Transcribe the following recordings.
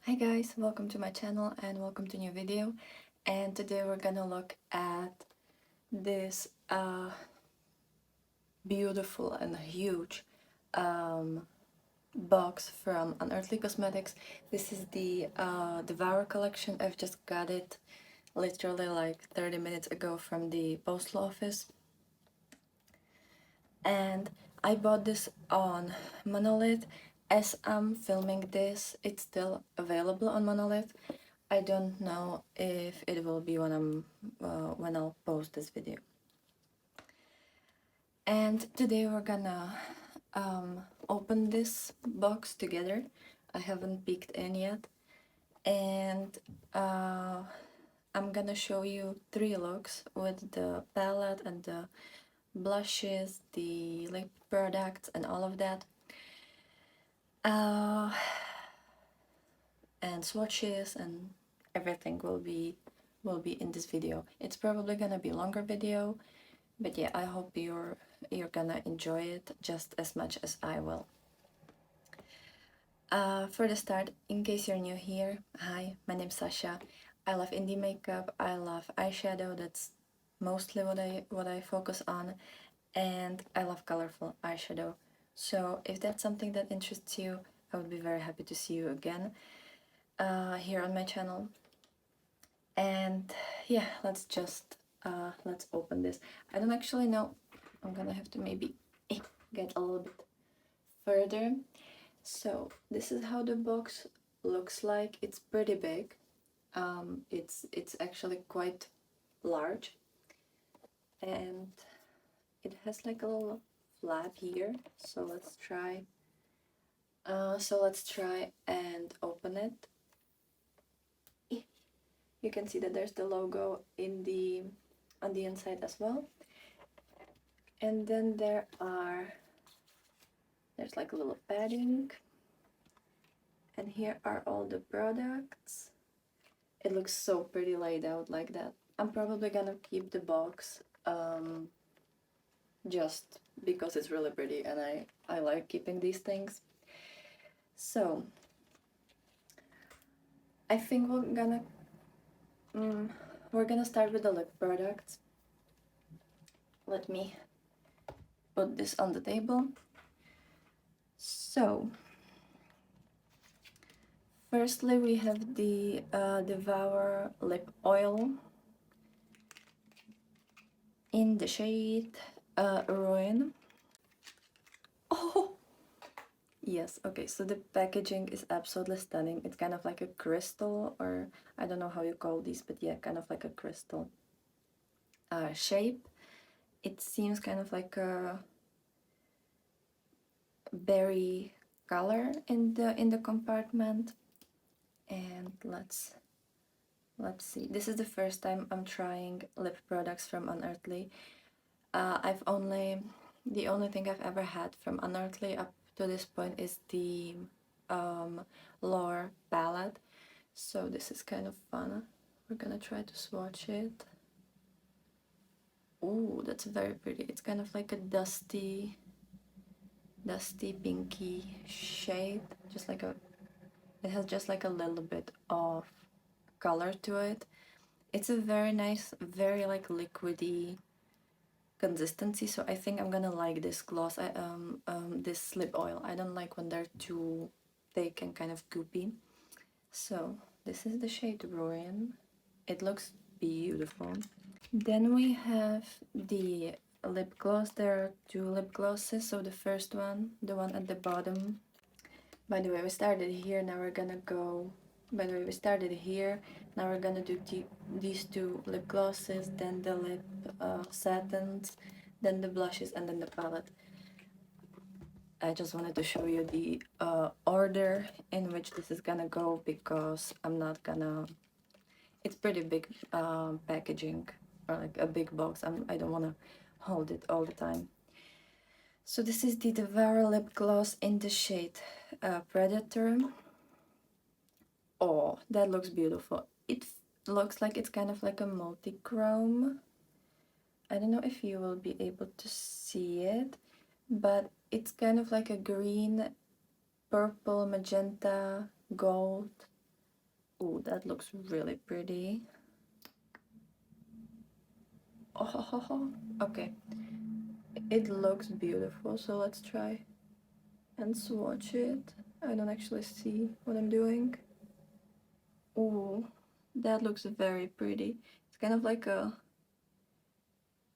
Hi guys, welcome to my channel and welcome to a new video. And today we're gonna look at this beautiful and huge box from Unearthly Cosmetics. This is the Devour collection. I've just got it literally like 30 minutes ago from the postal office. And I bought this on Monolith. As I'm filming this, it's still available on Monolith. I don't know if it will be when I'll post this video. And today we're gonna open this box together. I haven't peeked in yet, and I'm gonna show you 3 looks with the palette and the blushes, the lip products, and all of that. And swatches and everything will be in this video. It's probably gonna be a longer video, but yeah, I hope you're gonna enjoy it just as much as I will. For the start, in case you're new here, hi, my name's Sasha. I love indie makeup, I love eyeshadow, that's mostly what I focus on, and I love colorful eyeshadow. So if that's something that interests you, I would be very happy to see you again here on my channel. And yeah, let's open this. I don't actually know, I'm gonna have to maybe get a little bit further. So this is how the box looks like. It's pretty big. It's actually quite large, and it has like a little flap here. So let's try and open it. You can see that there's the logo on the inside as well. And then there's like a little padding. And here are all the products. It looks so pretty laid out like that. I'm probably gonna keep the box just because it's really pretty and I like keeping these things. So I think we're gonna start with the lip products. Let me put this on the table. So firstly we have the Devour lip oil in the shade Ruin. Oh yes, okay, so the packaging is absolutely stunning. It's kind of like a crystal, or I don't know how you call these, but yeah, kind of like a crystal shape. It seems kind of like a berry color in the compartment. And let's see. This is the first time I'm trying lip products from Unearthly. The only thing I've ever had from Unearthly up to this point is the Lore palette. So this is kind of fun. We're gonna try to swatch it. Oh, that's very pretty. It's kind of like a dusty pinky shade. It has just like a little bit of color to it. It's a very nice, very like liquidy consistency, so I think I'm gonna like this gloss. This lip oil. I don't like when they're too thick and kind of goopy. So this is the shade Ruin. It looks beautiful. Then we have the lip gloss. There are 2 lip glosses. So the first one, the one at the bottom. By the way, we started here. Now we're gonna go. By the way, we started here. Now we're gonna do these 2 lip glosses, then the lip satins, then the blushes, and then the palette. I just wanted to show you the order in which this is gonna go, because I'm not gonna. It's pretty big packaging, or like a big box. I don't wanna hold it all the time. So this is the Devour lip gloss in the shade Predator. Oh, that looks beautiful. It looks like it's kind of like a multi-chrome. I don't know if you will be able to see it, but it's kind of like a green, purple, magenta, gold Oh, that looks really pretty. Oh, okay. It looks beautiful, so let's try and swatch it. I don't actually see what I'm doing. Oh, that looks very pretty. It's kind of like a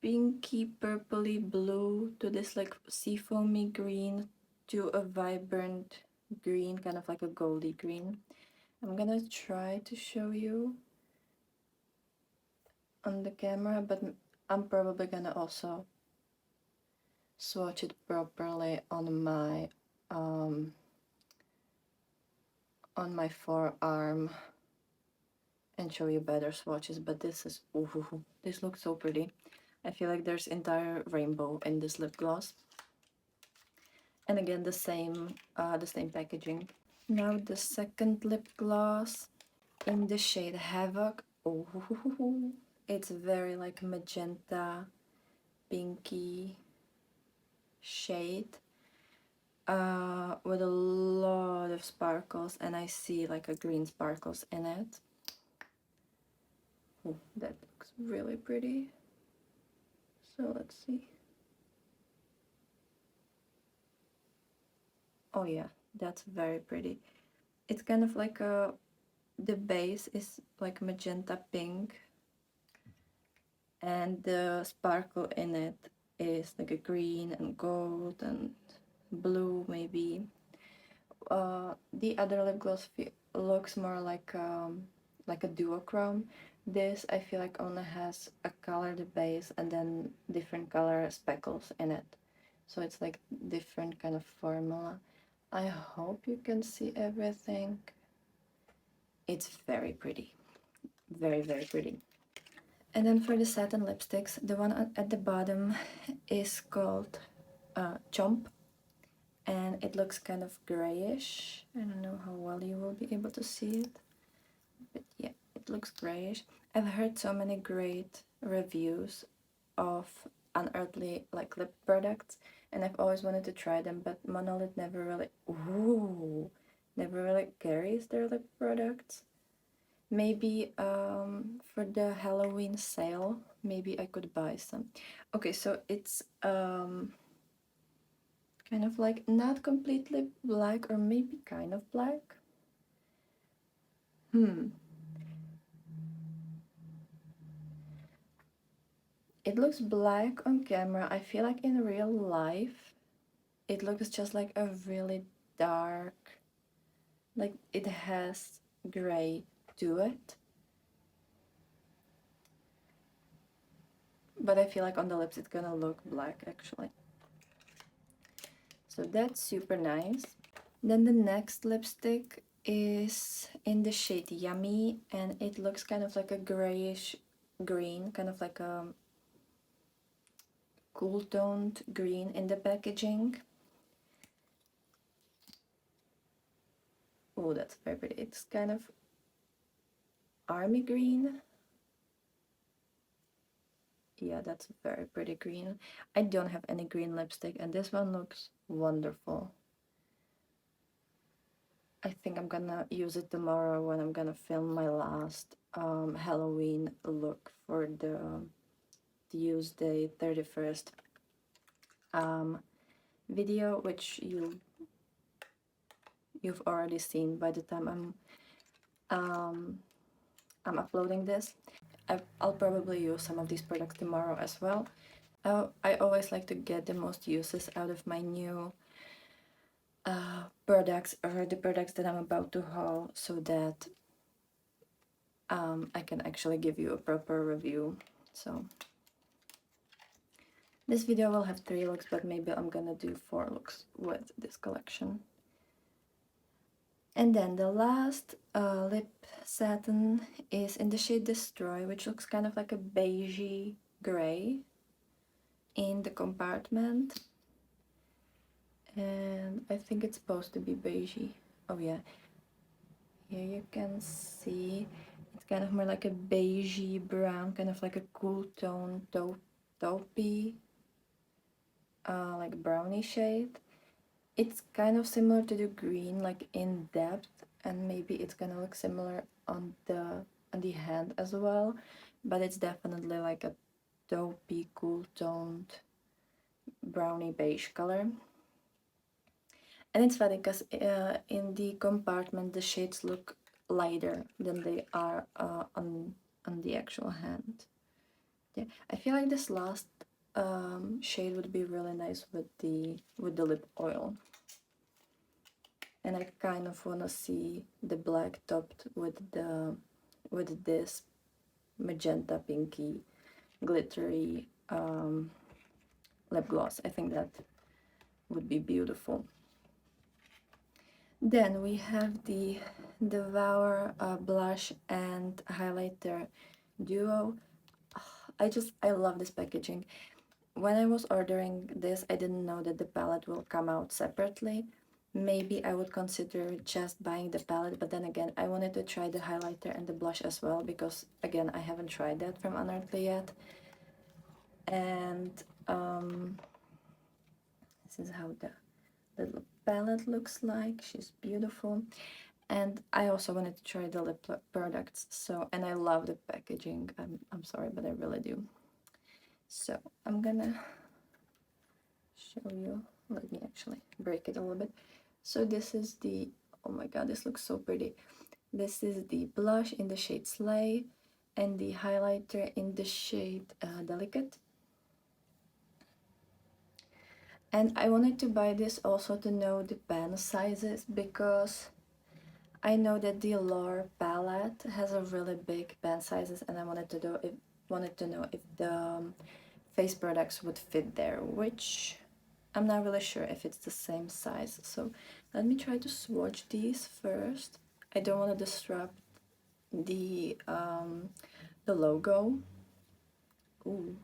pinky purpley blue to this like seafoamy green to a vibrant green, kind of like a goldy green. I'm gonna try to show you on the camera, but I'm probably gonna also swatch it properly um, on my forearm and show you better swatches. But this is, ooh, this looks so pretty. I feel like there's entire rainbow in this lip gloss. And again, the same packaging. Now the second lip gloss in the shade Havoc. Oh, it's very like magenta, pinky shade with a lot of sparkles, and I see like a green sparkles in it. Oh, that looks really pretty. So let's see. Oh yeah, that's very pretty. It's kind of like the base is like magenta pink, and the sparkle in it is like a green and gold and blue maybe. The other lip gloss looks more like a duochrome. This I feel like only has a colored base and then different color speckles in it, so it's like different kind of formula. I hope you can see everything. It's very pretty, very very pretty. And then for the satin lipsticks, the one at the bottom is called Chomp, and it looks kind of grayish. I don't know how well you will be able to see it, but yeah, it looks grayish. I've heard so many great reviews of Unearthly like lip products, and I've always wanted to try them, but Monolith never really carries their lip products. Maybe for the Halloween sale, maybe I could buy some. Okay, so it's kind of like not completely black, or maybe kind of black. It looks black on camera. I feel like in real life, it looks just like a really dark, like it has gray to it. But I feel like on the lips it's gonna look black actually. So that's super nice. Then the next lipstick is in the shade Yummy, and it looks kind of like a grayish green, kind of like a cool toned green in the packaging. Oh, that's very pretty. It's kind of army green. Yeah, that's very pretty green. I don't have any green lipstick, and this one looks wonderful. I think I'm gonna use it tomorrow when I'm gonna film my last Halloween look for the Tuesday 31st video, which you've already seen by the time I'm uploading this. I'll probably use some of these products tomorrow as well. I always like to get the most uses out of my new products, or the products that I'm about to haul, so that I can actually give you a proper review. So this video will have 3 looks, but maybe I'm gonna do 4 looks with this collection. And then the last lip satin is in the shade Destroy, which looks kind of like a beigey gray in the compartment. And I think it's supposed to be beigey. Oh yeah, here you can see it's kind of more like a beigey brown, kind of like a cool tone taupey, like brownie shade. It's kind of similar to the green, like in depth, and maybe it's gonna look similar on the hand as well, but it's definitely like a taupey, cool toned brownie beige color. And it's funny because in the compartment the shades look lighter than they are on the actual hand. Yeah, I feel like this last shade would be really nice with the lip oil. And I kind of want to see the black topped with this magenta pinky glittery lip gloss. I think that would be beautiful. Then we have the Devour blush and highlighter duo. I love this packaging. When I was ordering this, I didn't know that the palette will come out separately. Maybe I would consider just buying the palette, but then again, I wanted to try the highlighter and the blush as well, because again, I haven't tried that from Unearthly yet. And this is how the little palette looks like. She's beautiful. And I also wanted to try the lip products, and I love the packaging. I'm sorry, but I really do. So I'm gonna show you. Let me actually break it a little bit. So this is the, oh my god, this looks so pretty. This is the blush in the shade Slay and the highlighter in the shade Delicate. And I wanted to buy this also to know the pen sizes, because I know that the Allure palette has a really big pen sizes, and I wanted to know if the face products would fit there, which I'm not really sure if it's the same size. So let me try to swatch these first. I don't want to disrupt the logo. Ooh,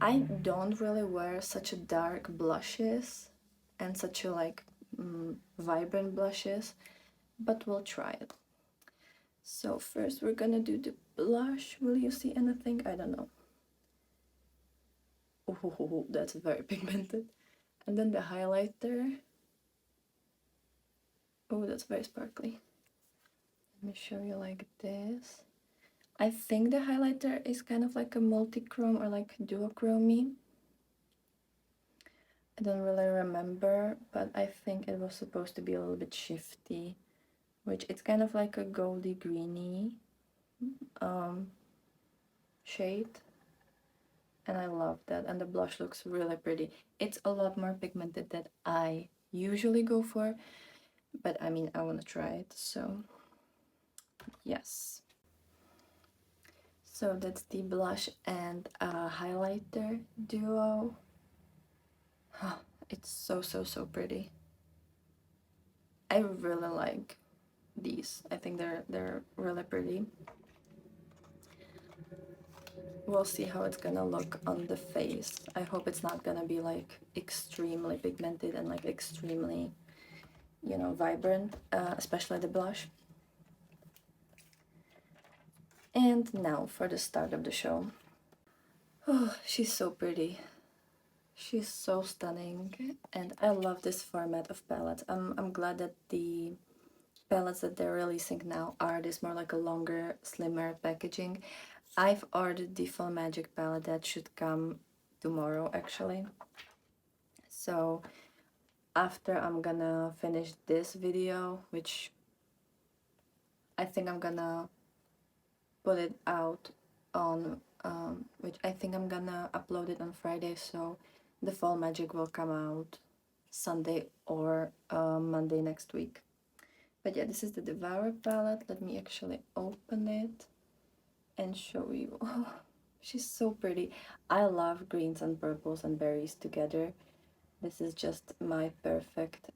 I don't really wear such a dark blushes and such a like vibrant blushes, but we'll try it. So first we're gonna do the blush. Will you see anything? I don't know. Oh, that's very pigmented. And then the highlighter. Oh, that's very sparkly. Let me show you like this. I think the highlighter is kind of like a multi-chrome or like duochrome. I don't really remember, but I think it was supposed to be a little bit shifty, which it's kind of like a goldy greeny shade. And I love that, and the blush looks really pretty. It's a lot more pigmented than I usually go for, but I mean, I want to try it, so yes. So that's the blush and highlighter duo. It's so pretty. I really like these. I think they're really pretty. We'll see how it's gonna look on the face. I hope it's not gonna be like extremely pigmented and like extremely, you know, vibrant, especially the blush. And now for the start of the show. Oh, she's so pretty. She's so stunning, and I love this format of palettes. I'm glad that the palettes that they're releasing now are this more like a longer, slimmer packaging. I've ordered the Full Magic palette that should come tomorrow actually. So after I'm gonna finish this video, which I think I'm gonna put it out on, which I think I'm gonna upload it on Friday, so the Fall Magic will come out Sunday or Monday next week. But yeah, this is the Devour palette. Let me actually open it and show you. Oh, she's so pretty. I love greens and purples and berries together. This is just my perfect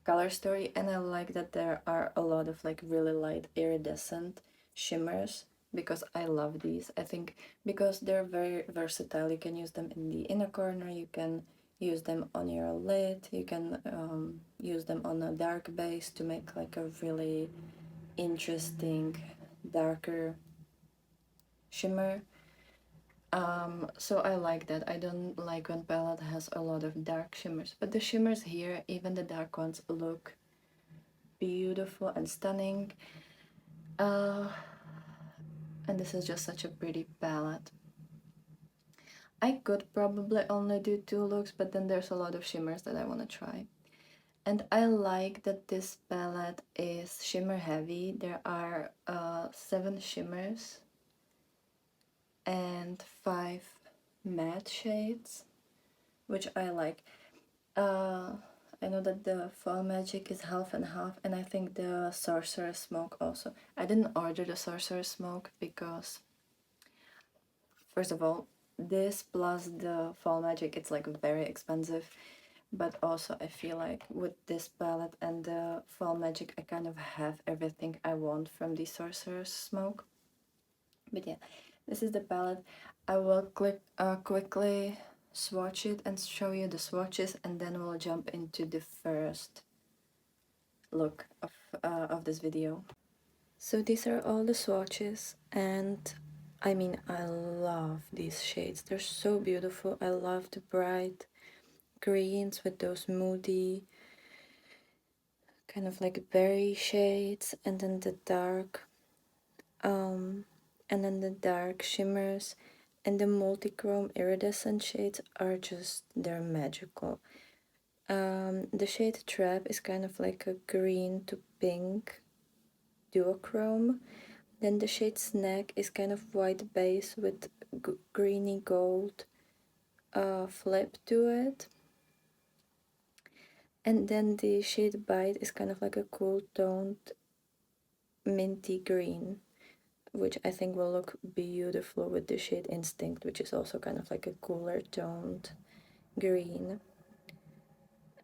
color story, and I like that there are a lot of like really light iridescent shimmers, because I love these. I think because they're very versatile. You can use them in the inner corner, you can use them on your lid, you can use them on a dark base to make like a really interesting darker shimmer. So I like that. I don't like when palette has a lot of dark shimmers, but the shimmers here, even the dark ones, look beautiful and stunning. And this is just such a pretty palette. I could probably only do 2 looks, but then there's a lot of shimmers that I want to try. And I like that this palette is shimmer heavy. There are 7 shimmers and 5 matte shades, which I like. I know that the Fall Magic is half and half, and I think the Sorcerer's Smoke also. I didn't order the Sorcerer's Smoke because, first of all, this plus the Fall Magic, it's like very expensive. But also I feel like with this palette and the Fall Magic, I kind of have everything I want from the Sorcerer's Smoke. But yeah, this is the palette. I will quickly swatch it and show you the swatches, and then we'll jump into the first look of this video. So these are all the swatches, and I mean, I love these shades. They're so beautiful. I love the bright greens with those moody kind of like berry shades, and then the dark shimmers, and the multichrome iridescent shades are just, they're magical. The shade Trap is kind of like a green to pink duochrome. Then the shade Snack is kind of white base with greeny gold flip to it. And then the shade Bite is kind of like a cool toned minty green, which I think will look beautiful with the shade Instinct, which is also kind of like a cooler toned green.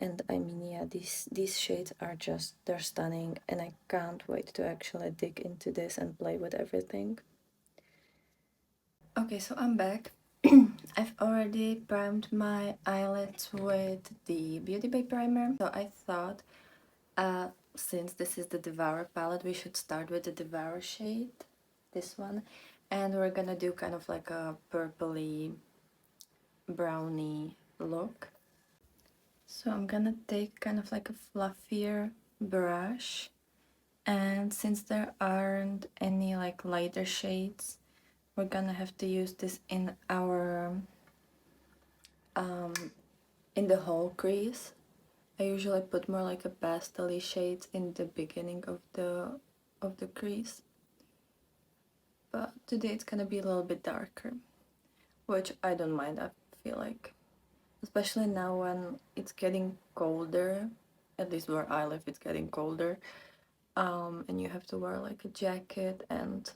And I mean, yeah, these shades are just, they're stunning, and I can't wait to actually dig into this and play with everything. Okay, so I'm back. I've already primed my eyelids with the Beauty Bay primer. So I thought, since this is the Devour palette, we should start with the Devour shade, this one. And we're gonna do kind of like a purpley, browny look. So I'm gonna take kind of like a fluffier brush. And since there aren't any like lighter shades, we're gonna have to use this in our in the whole crease. I usually put more like a pastel-y shades in the beginning of the crease, but today it's gonna be a little bit darker, which I don't mind. I feel like, especially now when it's getting colder, at least where I live it's getting colder, and you have to wear like a jacket, and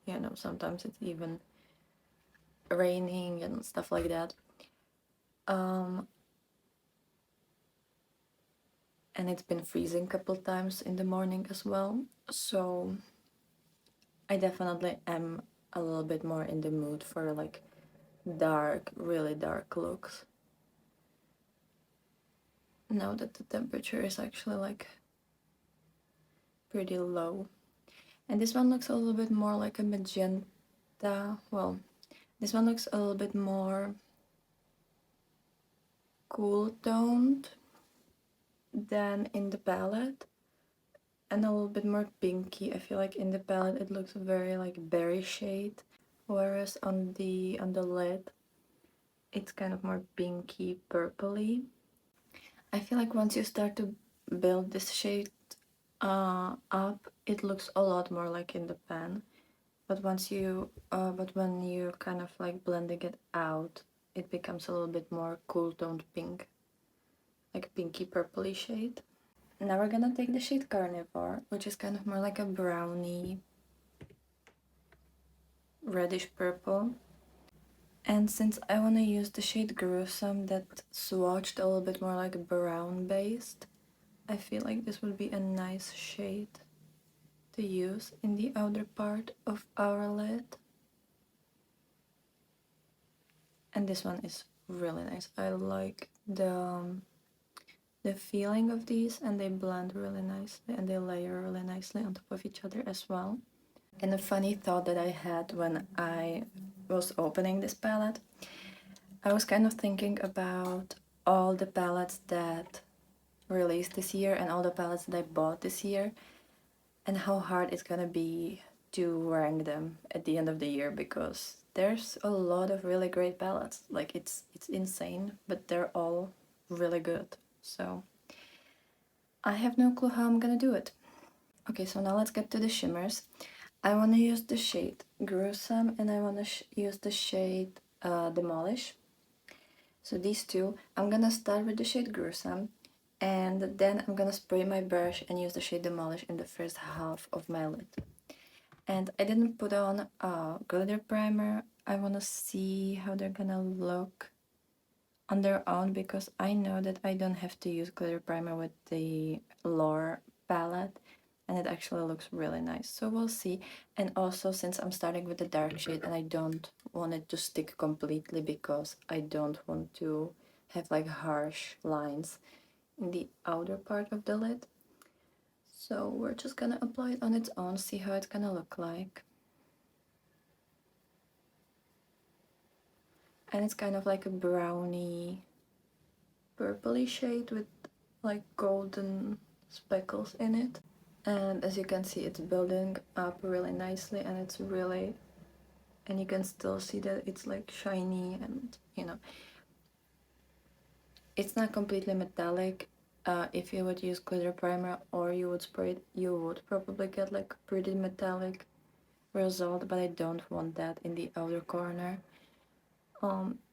you know, sometimes it's even raining and stuff like that. And it's been freezing a couple times in the morning as well, so I definitely am a little bit more in the mood for like dark, really dark looks. Now that the temperature is actually like pretty low. And this one looks a little bit more like a magenta. Well, this one looks a little bit more cool toned than in the palette, and a little bit more pinky. I feel like in the palette it looks very like berry shade, whereas on the lid it's kind of more pinky purpley. I feel like once you start to build this shade up, it looks a lot more like in the pan. But when you kind of like blending it out, it becomes a little bit more cool toned pink, like a pinky purpley shade. Now we're gonna take the shade Carnivore, which is kind of more like a browny, reddish purple. And since I want to use the shade Gruesome that swatched a little bit more like brown based, I feel like this would be a nice shade to use in the outer part of our lid. And this one is really nice. I like the feeling of these, and they blend really nicely and they layer really nicely on top of each other as well. And a funny thought that I had when I was opening this palette, I was kind of thinking about all the palettes that released this year and all the palettes that I bought this year, and how hard it's gonna be to rank them at the end of the year, because there's a lot of really great palettes. Like it's insane, but they're all really good. So I have no clue how I'm gonna do it. Okay, so now let's get to the shimmers. I want to use the shade Gruesome, and I want to use the shade Demolish. So these two, I'm gonna start with the shade Gruesome, and then I'm gonna spray my brush and use the shade Demolish in the first half of my lid. And I didn't put on a glitter primer. I want to see how they're gonna look on their own, because I know that I don't have to use glitter primer with the Lore palette, and it actually looks really nice. So we'll see. And also, since I'm starting with the dark shade and I don't want it to stick completely, because I don't want to have like harsh lines in the outer part of the lid, so we're just gonna apply it on its own, see how it's gonna look like. And it's kind of like a browny purpley shade with like golden speckles in it. And as you can see, it's building up really nicely, and it's really, and you can still see that it's like shiny, and you know, it's not completely metallic. If you would use glitter primer or you would spray it, you would probably get like a pretty metallic result, but I don't want that in the outer corner.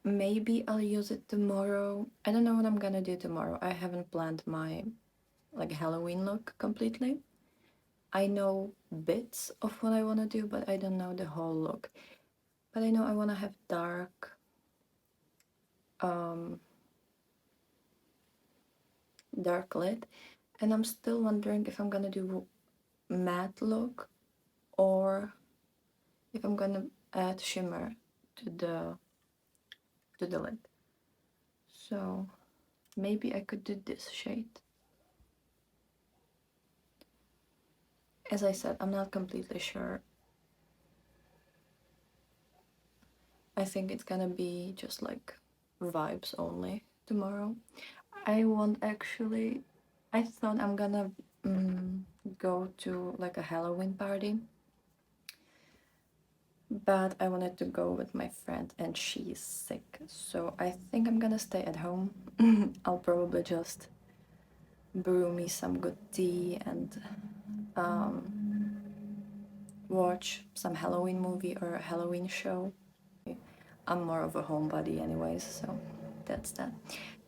Maybe I'll use it tomorrow. I don't know what I'm gonna do tomorrow. I haven't planned my like Halloween look completely. I know bits of what I want to do, but I don't know the whole look. But I know I want to have dark dark lid, and I'm still wondering if I'm gonna do matte look or if I'm gonna add shimmer to the lid. So maybe I could do this shade. As I said, I'm not completely sure. I think it's gonna be just like vibes only tomorrow. I won't actually. I thought I'm gonna go to like a Halloween party, but I wanted to go with my friend and she's sick, so I think I'm gonna stay at home. I'll probably just brew me some good tea and watch some Halloween movie or a Halloween show. I'm more of a homebody anyways, so that's that.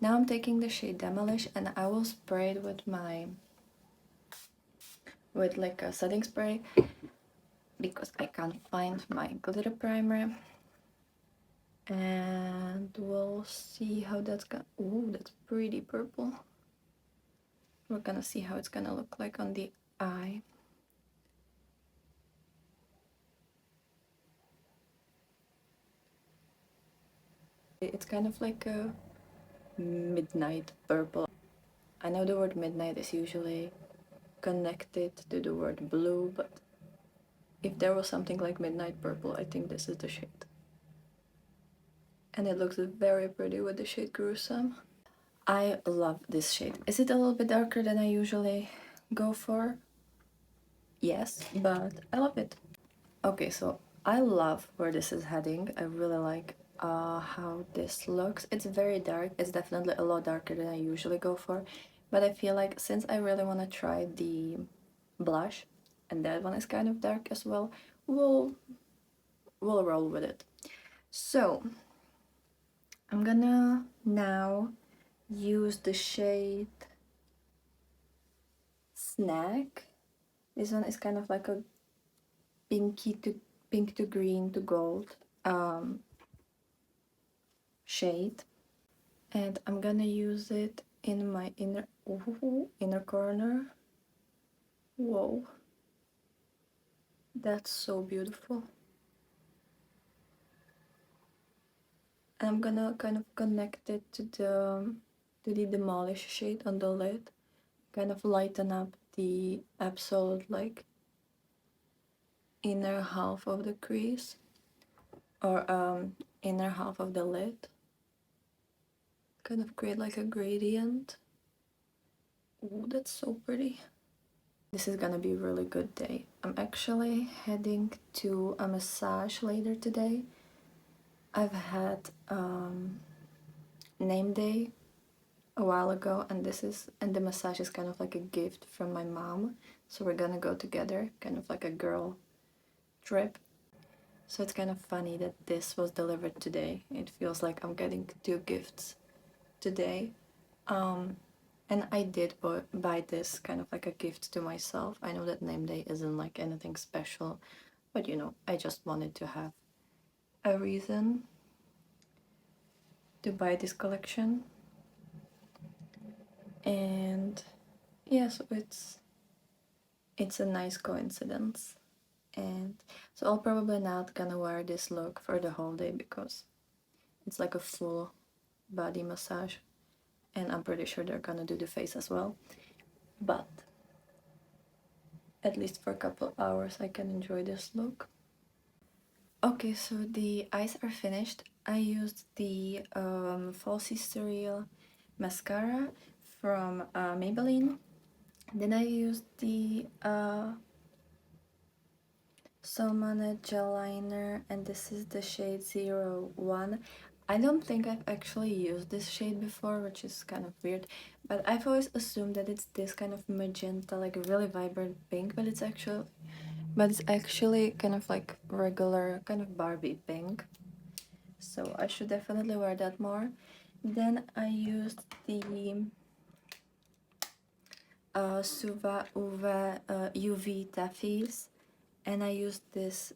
Now I'm taking the shade Demolish, and I will spray it with like a setting spray, because I can't find my glitter primer. And we'll see how that's gonna... Ooh, that's pretty purple. We're gonna see how it's gonna look like on the eye. It's kind of like a midnight purple. I know the word midnight is usually connected to the word blue, but if there was something like midnight purple, I think this is the shade. And it looks very pretty with the shade Gruesome. I love this shade. Is it a little bit darker than I usually go for? Yes, but I love it. Okay, so I love where this is heading. I really like how this looks. It's very dark. It's definitely a lot darker than I usually go for. But I feel like since I really want to try the blush, and that one is kind of dark as well, we'll roll with it. So I'm gonna now use the shade Snack. This one is kind of like a pink to green to gold shade, and I'm gonna use it in my inner corner. Whoa, that's so beautiful. And I'm gonna kind of connect it to the Demolish shade on the lid, kind of lighten up the absolute like inner half of the crease, or inner half of the lid, kind of create like a gradient. Ooh, that's so pretty. This is gonna be a really good day. I'm actually heading to a massage later today. I've had name day a while ago, and the massage is kind of like a gift from my mom. So we're gonna go together, kind of like a girl trip. So it's kind of funny that this was delivered today. It feels like I'm getting two gifts today. And I did buy this kind of like a gift to myself. I know that name day isn't like anything special, but you know, I just wanted to have a reason to buy this collection. And yeah, so it's a nice coincidence. And so I'll probably not gonna wear this look for the whole day because it's like a full body massage, and I'm pretty sure they're gonna do the face as well. But at least for a couple hours I can enjoy this look. Okay, so the eyes are finished. I used the falsies surreal mascara from Maybelline. Then I used the Salmon gel liner, and this is the shade 01. I don't think I've actually used this shade before, which is kind of weird, but I've always assumed that it's this kind of magenta, like a really vibrant pink, but it's actually kind of like regular kind of Barbie pink. So I should definitely wear that more. Then I used the Suva Uva UV Taffies, and I've used this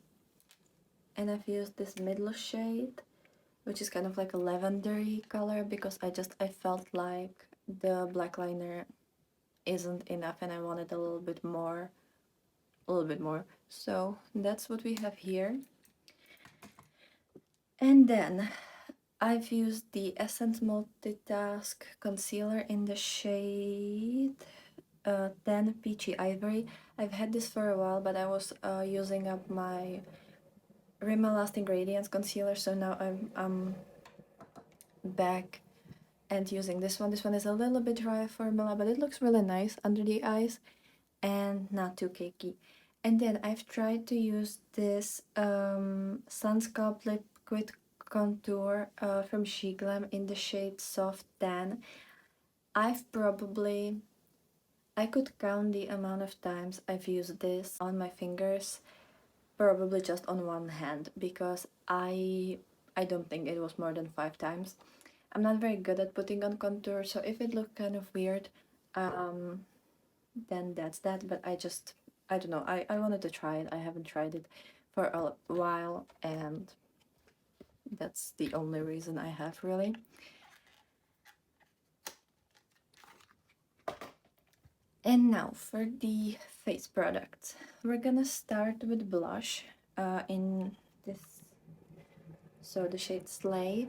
middle shade, which is kind of like a lavendery color, because I felt like the black liner isn't enough and I wanted a little bit more. So that's what we have here. And then I've used the Essence Multitask concealer in the shade 10 Peachy Ivory. I've had this for a while, but I was using up my Rimmel Lasting Radiance concealer, so now I'm back and using this one. This one is a little bit dry formula, but it looks really nice under the eyes and not too cakey. And then I've tried to use this Sunsculpt Liquid Contour from She Glam in the shade Soft Tan. I could count the amount of times I've used this on my fingers, probably just on one hand, because I don't think it was more than 5 times. I'm not very good at putting on contour, so if it looked kind of weird, then that's that. But I don't know, I wanted to try it. I haven't tried it for a while, and that's the only reason I have, really. And now for the face product. We're gonna start with blush in this, so the shade Slay.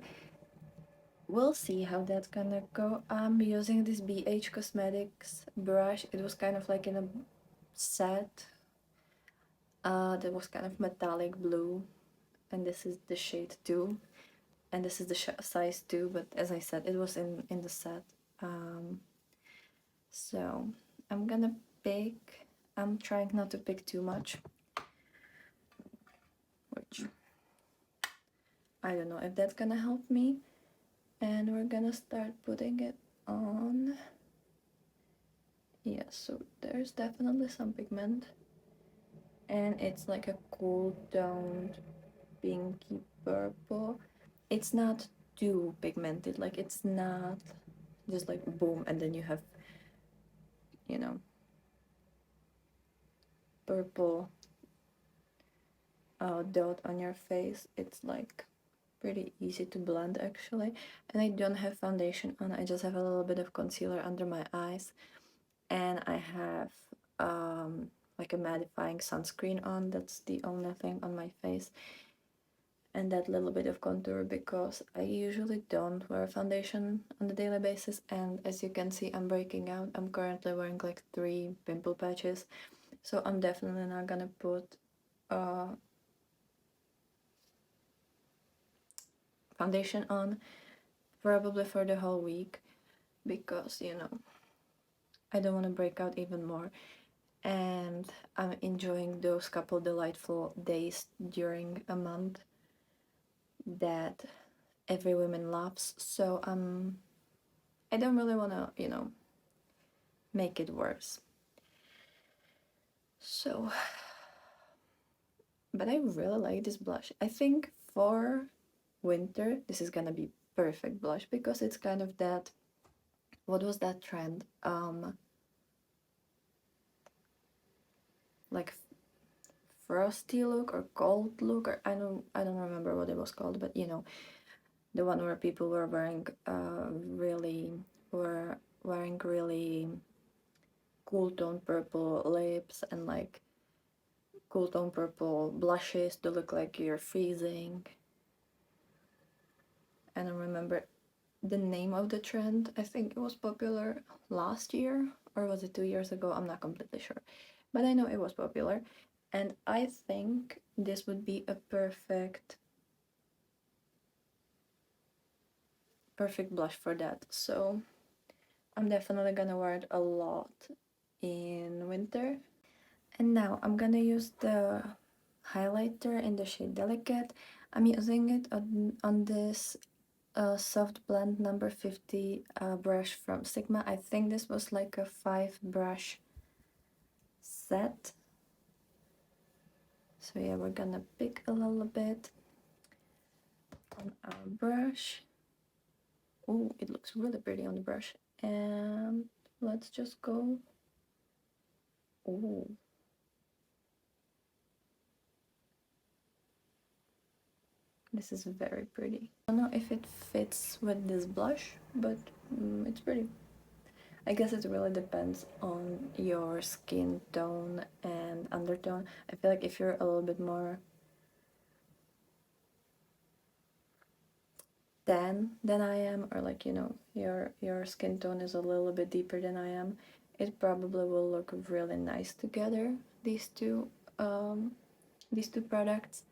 We'll see how that's gonna go. I'm using this BH Cosmetics brush. It was kind of like in a set that was kind of metallic blue, and this is the shade 2, and this is the size 2, but as I said, it was in the set. So I'm gonna pick, I'm trying not to pick too much, which I don't know if that's gonna help me. And we're gonna start putting it on. Yeah, so there's definitely some pigment, and it's like a cool toned pinky purple. It's not too pigmented, like it's not just like boom and then you have, you know, purple dot on your face. It's like pretty easy to blend actually. And I don't have foundation on, I just have a little bit of concealer under my eyes, and I have like a mattifying sunscreen on. That's the only thing on my face, and that little bit of contour, because I usually don't wear foundation on a daily basis, and as you can see, I'm breaking out. I'm currently wearing like 3 pimple patches, so I'm definitely not gonna put foundation on probably for the whole week, because you know, I don't want to break out even more. And I'm enjoying those couple delightful days during a month that every woman loves. So I don't really want to, you know, make it worse. So, but I really like this blush. I think for winter this is gonna be perfect blush because it's kind of that, what was that trend? Like frosty look or cold look, or I don't remember what it was called, but you know, the one where people were wearing really cool tone purple lips and like cool tone purple blushes to look like you're freezing. I don't remember the name of the trend. I think it was popular last year, or was it 2 years ago? I'm not completely sure, but I know it was popular, and I think this would be a perfect blush for that. So I'm definitely gonna wear it a lot in winter. And now I'm gonna use the highlighter in the shade Delicate. I'm using it on this soft blend number 50 brush from Sigma. I think this was like a 5 brush set. So yeah, we're gonna pick a little bit on our brush. Oh, it looks really pretty on the brush. And let's just go. Oh, this is very pretty. I don't know if it fits with this blush, but it's pretty. I guess it really depends on your skin tone and undertone. I feel like if you're a little bit more tan than I am, or like, you know, your skin tone is a little bit deeper than I am, it probably will look really nice together, these two products.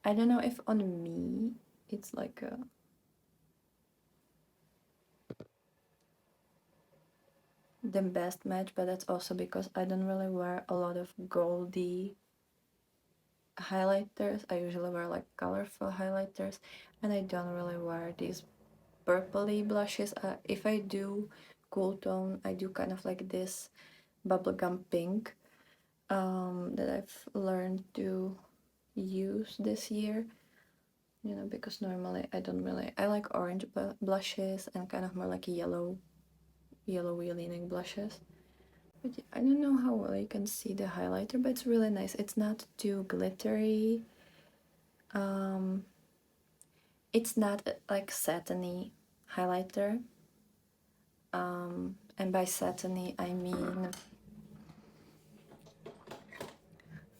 I don't know if on me it's like the best match, but that's also because I don't really wear a lot of goldy highlighters. I usually wear like colorful highlighters, and I don't really wear these purpley blushes. If I do cool tone, I do kind of like this bubblegum pink that I've learned to use this year, you know, because normally I like orange blushes and kind of more like yellowy leaning blushes. But yeah, I don't know how well you can see the highlighter, but it's really nice. It's not too glittery. It's not like satiny highlighter. And by satiny I mean,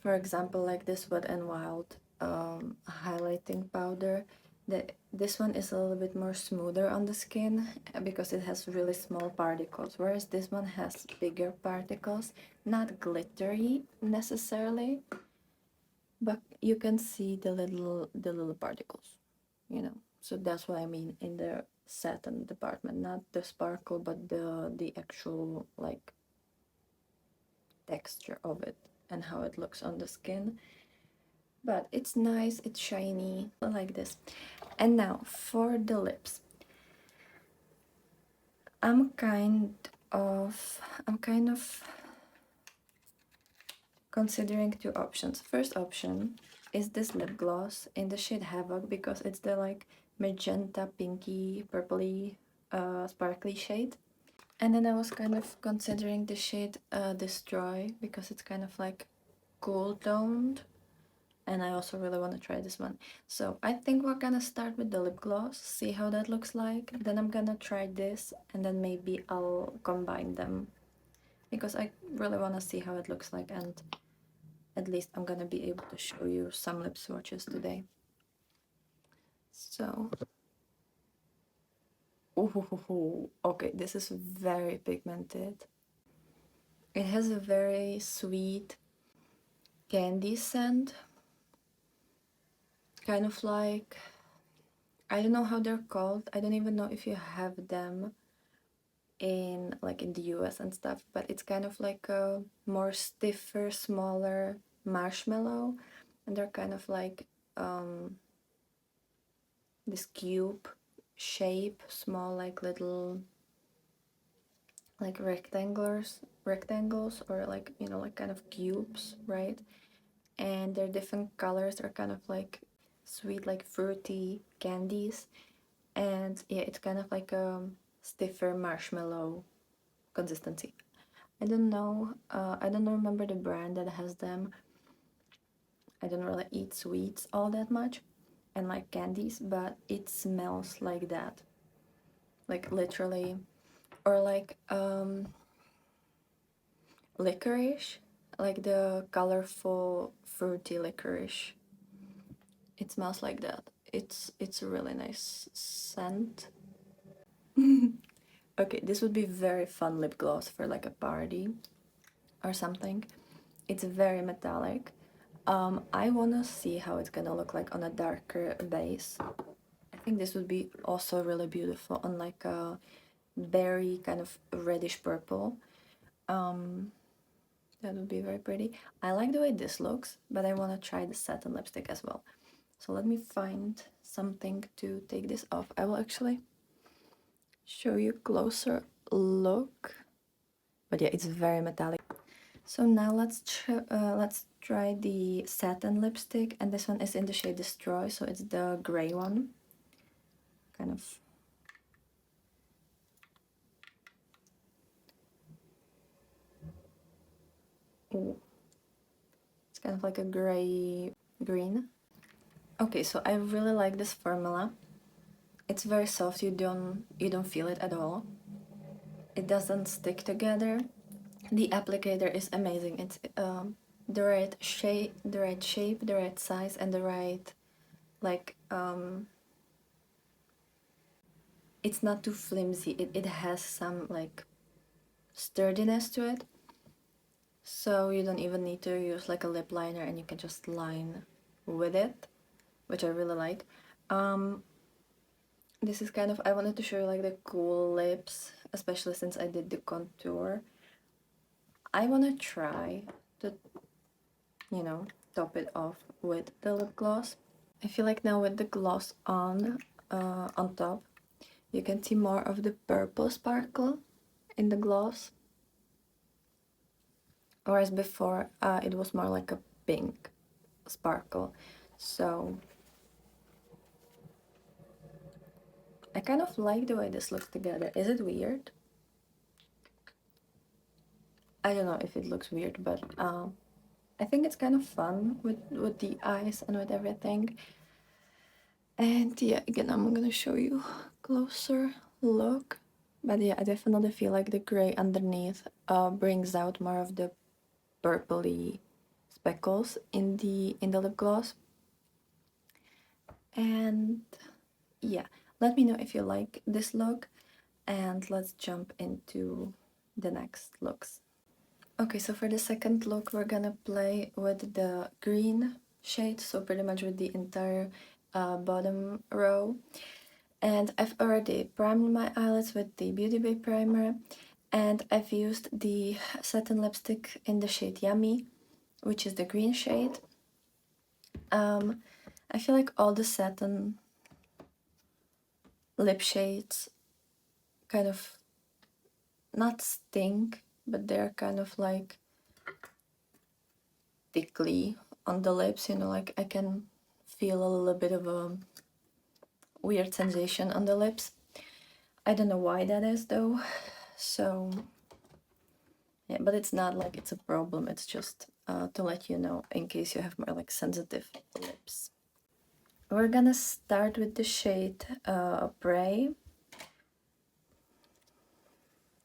for example, like this Wet n Wild highlighting powder. This one is a little bit more smoother on the skin because it has really small particles, whereas this one has bigger particles. Not glittery necessarily, but you can see the little particles, you know. So that's what I mean in the satin department, not the sparkle, but the actual like texture of it and how it looks on the skin. But it's nice, it's shiny, I like this. And now for the lips, I'm kind of considering two options. First option is this lip gloss in the shade Havoc, because it's the like magenta pinky purpley sparkly shade. And then I was kind of considering the shade Destroy, because it's kind of like cool toned, and I also really want to try this one. So I think we're gonna start with the lip gloss, see how that looks like. Then I'm gonna try this, and then maybe I'll combine them, because I really want to see how it looks like, and at least I'm gonna be able to show you some lip swatches today. So, ooh, okay, this is very pigmented. It has a very sweet candy scent, kind of like, I don't know how they're called. I don't even know if you have them in like in the US and stuff, but it's kind of like a more stiffer, smaller marshmallow, and they're kind of like this cube shape, small like little like rectangles or like, you know, like kind of cubes, right? And they're different colors. They're kind of like sweet, like fruity candies, and yeah, it's kind of like a stiffer marshmallow consistency. I don't know, I don't remember the brand that has them. I don't really eat sweets all that much and like candies, but it smells like that, like literally. Or like licorice, like the colorful fruity licorice. It smells like that. It's a really nice scent. Okay, this would be very fun lip gloss for like a party or something. It's very metallic. I wanna see how it's gonna look like on a darker base. I think this would be also really beautiful on like a berry kind of reddish purple. That would be very pretty. I like the way this looks, but I want to try the satin lipstick as well. So let me find something to take this off. I will actually show you closer look. But yeah, it's very metallic. So now let's try the satin lipstick, and this one is in the shade Destroy, so it's the gray one. Kind of. Ooh. It's kind of like a gray green. Okay, so I really like this formula. It's very soft, you don't feel it at all. It doesn't stick together. The applicator is amazing. It's the right shape, the right size, and the right like it's not too flimsy. It has some like sturdiness to it. So you don't even need to use like a lip liner, and you can just line with it, which I really like. This is kind of, I wanted to show you like the cool lips, especially since I did the contour. I want to try to, you know, top it off with the lip gloss. I feel like now with the gloss on top, you can see more of the purple sparkle in the gloss. Whereas before, it was more like a pink sparkle. So I kind of like the way this looks together. Is it weird? I don't know if it looks weird, but I think it's kind of fun with the eyes and with everything. And yeah, again, I'm gonna show you closer look. But yeah, I definitely feel like the gray underneath brings out more of the purpley speckles in the lip gloss. And yeah, let me know if you like this look, and let's jump into the next looks. Okay, so for the second look, we're gonna play with the green shade, so pretty much with the entire bottom row. And I've already primed my eyelids with the Beauty Bay primer, and I've used the satin lipstick in the shade Yummy, which is the green shade. I feel like all the satin lip shades kind of not stink, but they're kind of like thickly on the lips, you know, like I can feel a little bit of a weird sensation on the lips. I don't know why that is though. So yeah, but it's not like it's a problem, it's just to let you know in case you have more like sensitive lips. We're gonna start with the shade Prey,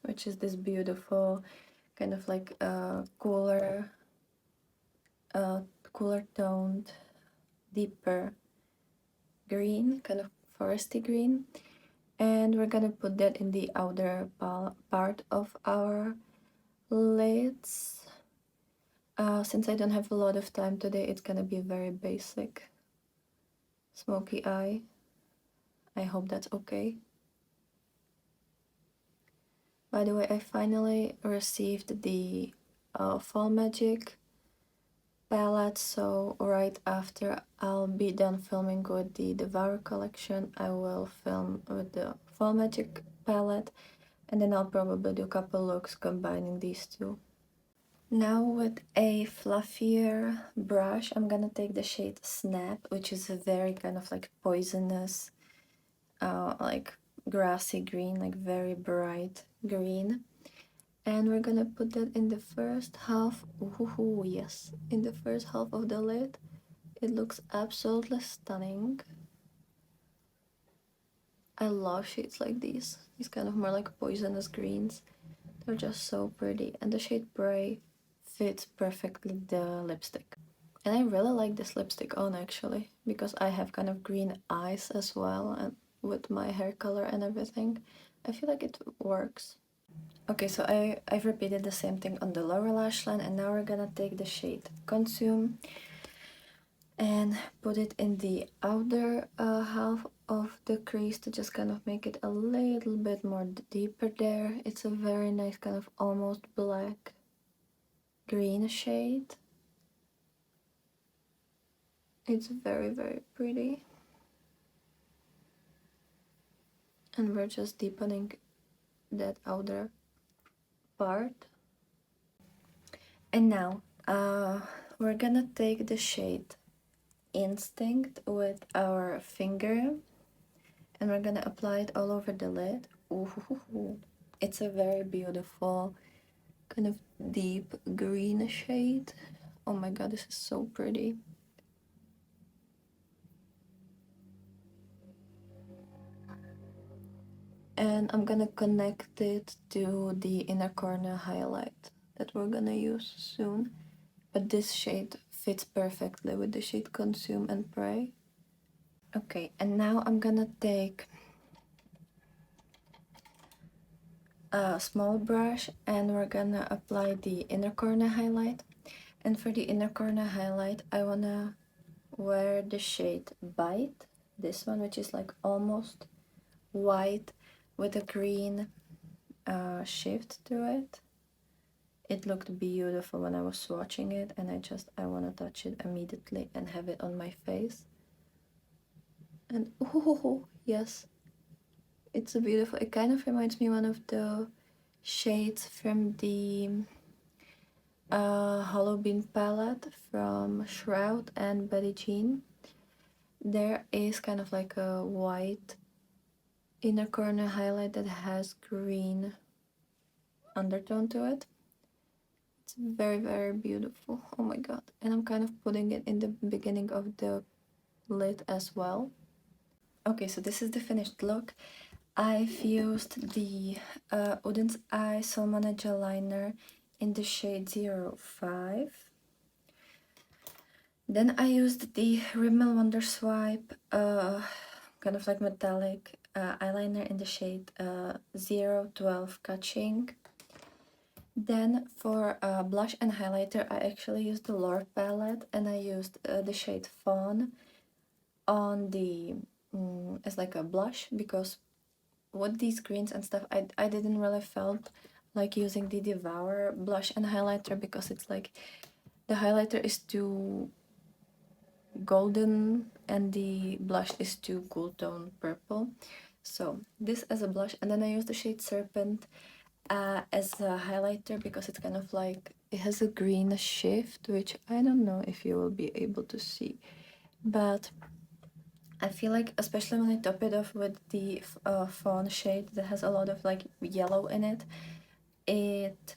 which is this beautiful kind of like cooler toned, deeper green, kind of foresty green. And we're gonna put that in the outer part of our lids. Since I don't have a lot of time today, it's gonna be very basic smoky eye. I hope that's okay. By the way, I finally received the Fall Magic palette, so right after I'll be done filming with the Devour collection, I will film with the Fall Magic palette, and then I'll probably do a couple looks combining these two. Now with a fluffier brush, I'm gonna take the shade Snap, which is a very kind of like poisonous, like grassy green, like very bright green. And we're gonna put that in the first half. Ooh, yes, in the first half of the lid. It looks absolutely stunning. I love shades like these kind of more like poisonous greens. They're just so pretty, and the shade Bray fits perfectly the lipstick. And I really like this lipstick on actually, because I have kind of green eyes as well, and with my hair color and everything, I feel like it works. Okay, so I've repeated the same thing on the lower lash line, and now we're gonna take the shade Consume and put it in the outer half of the crease to just kind of make it a little bit more deeper there. It's a very nice kind of almost black green shade. It's very, very pretty. And we're just deepening that outer part. And now we're gonna take the shade Instinct with our finger, and we're gonna apply it all over the lid. Ooh, it's a very beautiful kind of deep green shade. Oh my god, this is so pretty. And I'm gonna connect it to the inner corner highlight that we're gonna use soon. But this shade fits perfectly with the shade Consume and Pray. Okay, and now I'm gonna take a small brush and we're gonna apply the inner corner highlight. And for the inner corner highlight, I wanna wear the shade Bite, this one, which is like almost white with a green shift to it. It looked beautiful when I was swatching it, and I want to touch it immediately and have it on my face. And oh yes, it's a beautiful, it kind of reminds me one of the shades from the Hollow Bean palette from Shroud and Betty Jean. There is kind of like a white inner corner highlight that has green undertone to it. It's very, very beautiful. Oh my god. And I'm kind of putting it in the beginning of the lid as well. Okay, so this is the finished look. I've used the Oden's Eye Salmon Gel Liner in the shade 05. Then I used the Rimmel Wonder Swipe kind of like metallic eyeliner in the shade 012 Catching. Then for blush and highlighter, I actually used the Lore palette, and I used the shade Fawn on the as like a blush, because with these greens and stuff, I didn't really felt like using the Devour blush and highlighter, because it's like the highlighter is too golden and the blush is too cool tone purple. So this as a blush, and then I used the shade Serpent as a highlighter, because it's kind of like, it has a green shift, which I don't know if you will be able to see, but I feel like, especially when I top it off with the fawn shade that has a lot of like yellow in it, it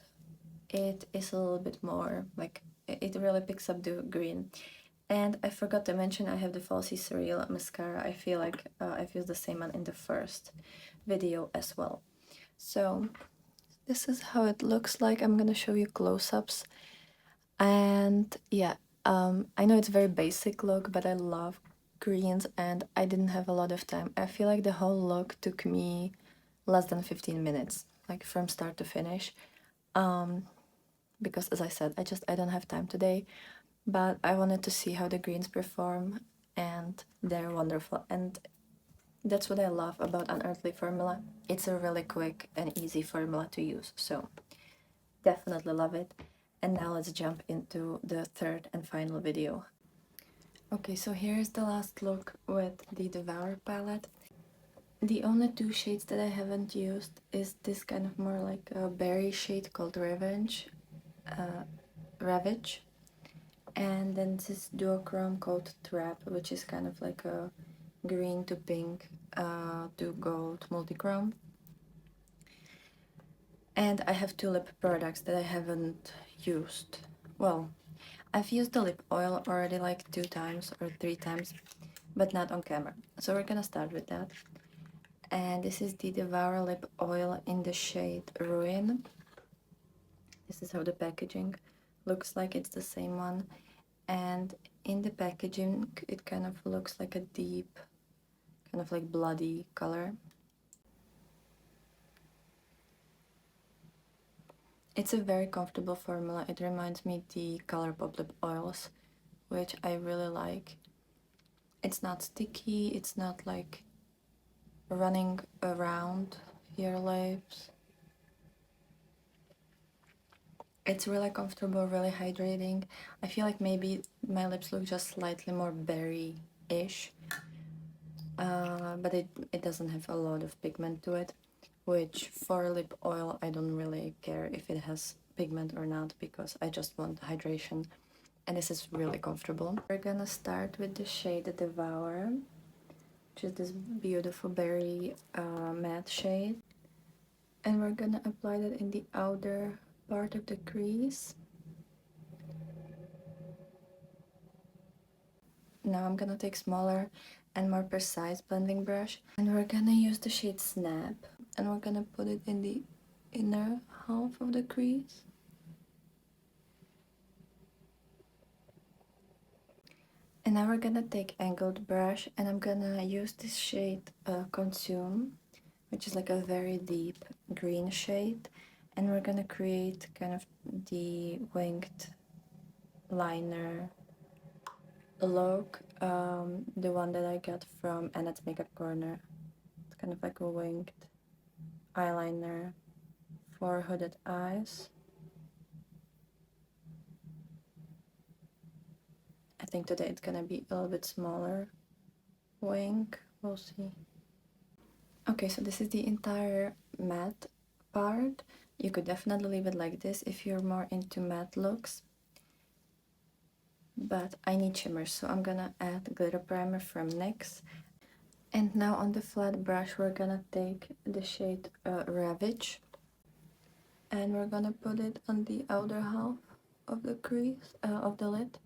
is a little bit more like, it really picks up the green. And I forgot to mention, I have the falsies surreal mascara. I feel like I've used the same one in the first video as well. So this is how it looks like. I'm gonna show you close-ups. And yeah, I know it's a very basic look, but I love greens and I didn't have a lot of time. I feel like the whole look took me less than 15 minutes, like from start to finish. Because as I said, I don't have time today, but I wanted to see how the greens perform, and they're wonderful. And That's what I love about Unearthly formula. It's a really quick and easy formula to use, so definitely love it. And now let's jump into the third and final video. Okay, so here's the last look with the Devour palette. The only two shades that I haven't used is this kind of more like a berry shade called Ravage, and then this duochrome called Trap, which is kind of like a green to pink to gold multichrome. And I have two lip products that I haven't used. Well, I've used the lip oil already like 2 times or 3 times, but not on camera. So we're gonna start with that. And this is the Devour lip oil in the shade Ruin. This is how the packaging looks like. It's the same one. And in the packaging, it kind of looks like a deep, kind of like bloody color. It's a very comfortable formula. It reminds me the Colourpop lip oils, which I really like. It's not sticky, it's not like running around your lips. It's really comfortable, really hydrating. I feel like maybe my lips look just slightly more berry-ish, but it doesn't have a lot of pigment to it, which for lip oil I don't really care if it has pigment or not, because I just want hydration, and this is really comfortable. We're gonna start with the shade Devour, which is this beautiful berry matte shade, and we're gonna apply that in the outer part of the crease. Now I'm gonna take smaller and more precise blending brush, and we're gonna use the shade Snap, and we're gonna put it in the inner half of the crease. And now we're gonna take angled brush, and I'm gonna use this shade Consume, which is like a very deep green shade, and we're gonna create kind of the winged liner look, the one that I got from Annette's Makeup Corner. It's kind of like a winged eyeliner for hooded eyes. I think today it's gonna be a little bit smaller wing, we'll see. Okay, so this is the entire matte part. You could definitely leave it like this if you're more into matte looks, but I need shimmers, so I'm gonna add glitter primer from NYX. And now on the flat brush we're gonna take the shade Ravage, and we're gonna put it on the outer half of the crease of the lid.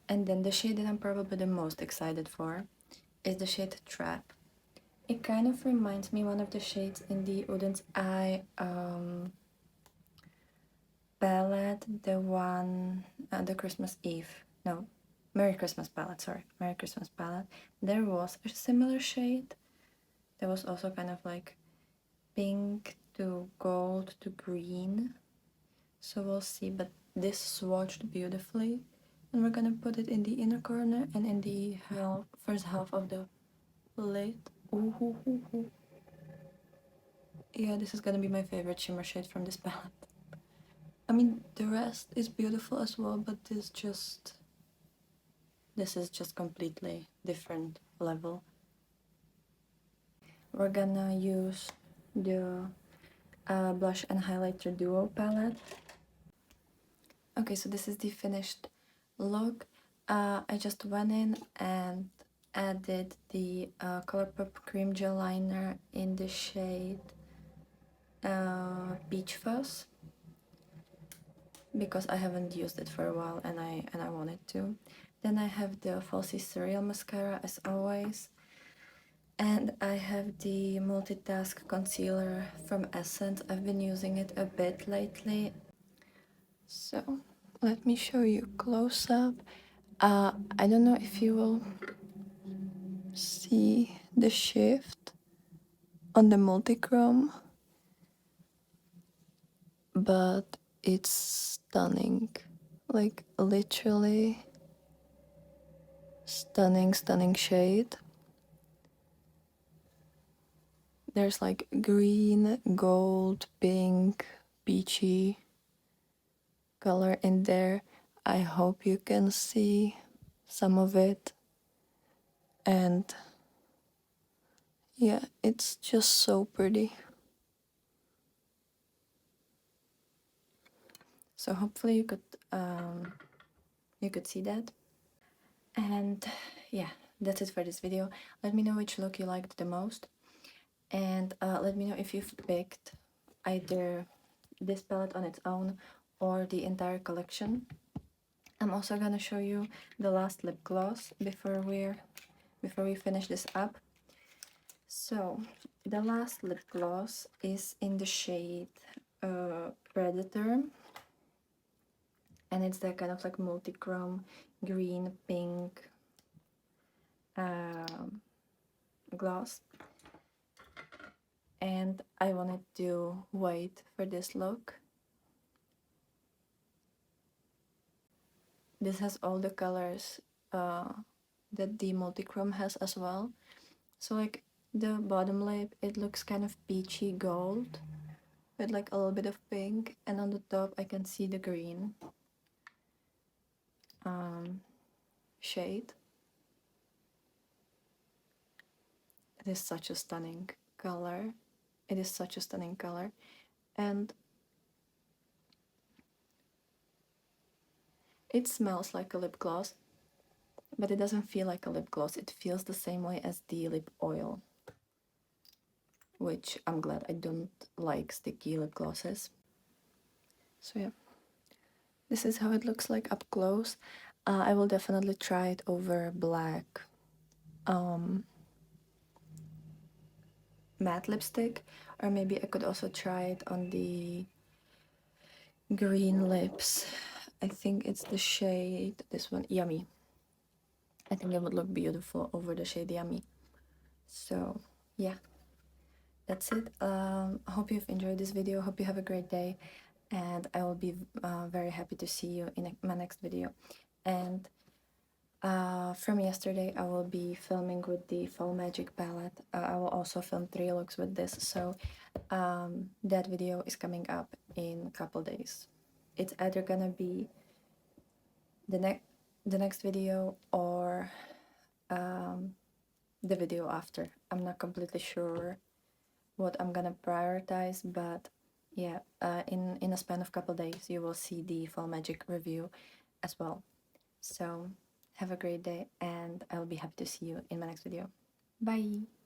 And then the shade that I'm probably the most excited for is the shade Trap. It kind of reminds me one of the shades in the Oden's Eye palette, the one, the Christmas Eve, no, Merry Christmas palette, sorry, Merry Christmas palette. There was a similar shade that was also kind of like pink to gold to green, so we'll see, but this swatched beautifully, and we're gonna put it in the inner corner and in the first half of the lid. Ooh. Yeah, this is gonna be my favorite shimmer shade from this palette. I mean, the rest is beautiful as well, but this is just completely different level. We're gonna use the blush and highlighter duo palette. Okay, so this is the finished look. I just went in and added the Colourpop cream gel liner in the shade Peach Fuzz, because I haven't used it for a while and I wanted to. Then I have the falsies Surreal mascara as always, and I have the Multitask concealer from Essence. I've been using it a bit lately, so let me show you close up. I don't know if you will see the shift on the multichrome, but it's stunning. Like literally stunning shade. There's like green, gold, pink, peachy color in there. I hope you can see some of it. And yeah, it's just so pretty. So hopefully you could see that. And yeah, that's it for this video. Let me know which look you liked the most, and let me know if you've picked either this palette on its own or the entire collection. I'm also gonna show you the last lip gloss before we finish this up. So the last lip gloss is in the shade Predator, and it's that kind of like multi-chrome green pink gloss. And I wanted to wait for this look. This has all the colors that the multi-chrome has as well. So like the bottom lip, it looks kind of peachy gold with like a little bit of pink, and on the top I can see the green shade. It is such a stunning color. It is such a stunning color. And it smells like a lip gloss, but it doesn't feel like a lip gloss. It feels the same way as the lip oil, which I'm glad. I don't like sticky lip glosses. So yeah, this is how it looks like up close. I will definitely try it over black matte lipstick, or maybe I could also try it on the green lips. I think it's the shade, this one, Yummy. I think it would look beautiful over the shade Yummy. So yeah, that's it. Hope you've enjoyed this video. Hope you have a great day, and I will be very happy to see you in my next video. And from yesterday, I will be filming with the Fall Magic palette. I will also film 3 looks with this, so that video is coming up in a couple days. It's either gonna be the next video or the video after. I'm not completely sure what I'm gonna prioritize, but yeah, in a span of couple days, you will see the Fall Magic review as well. So have a great day, and I will be happy to see you in my next video. Bye!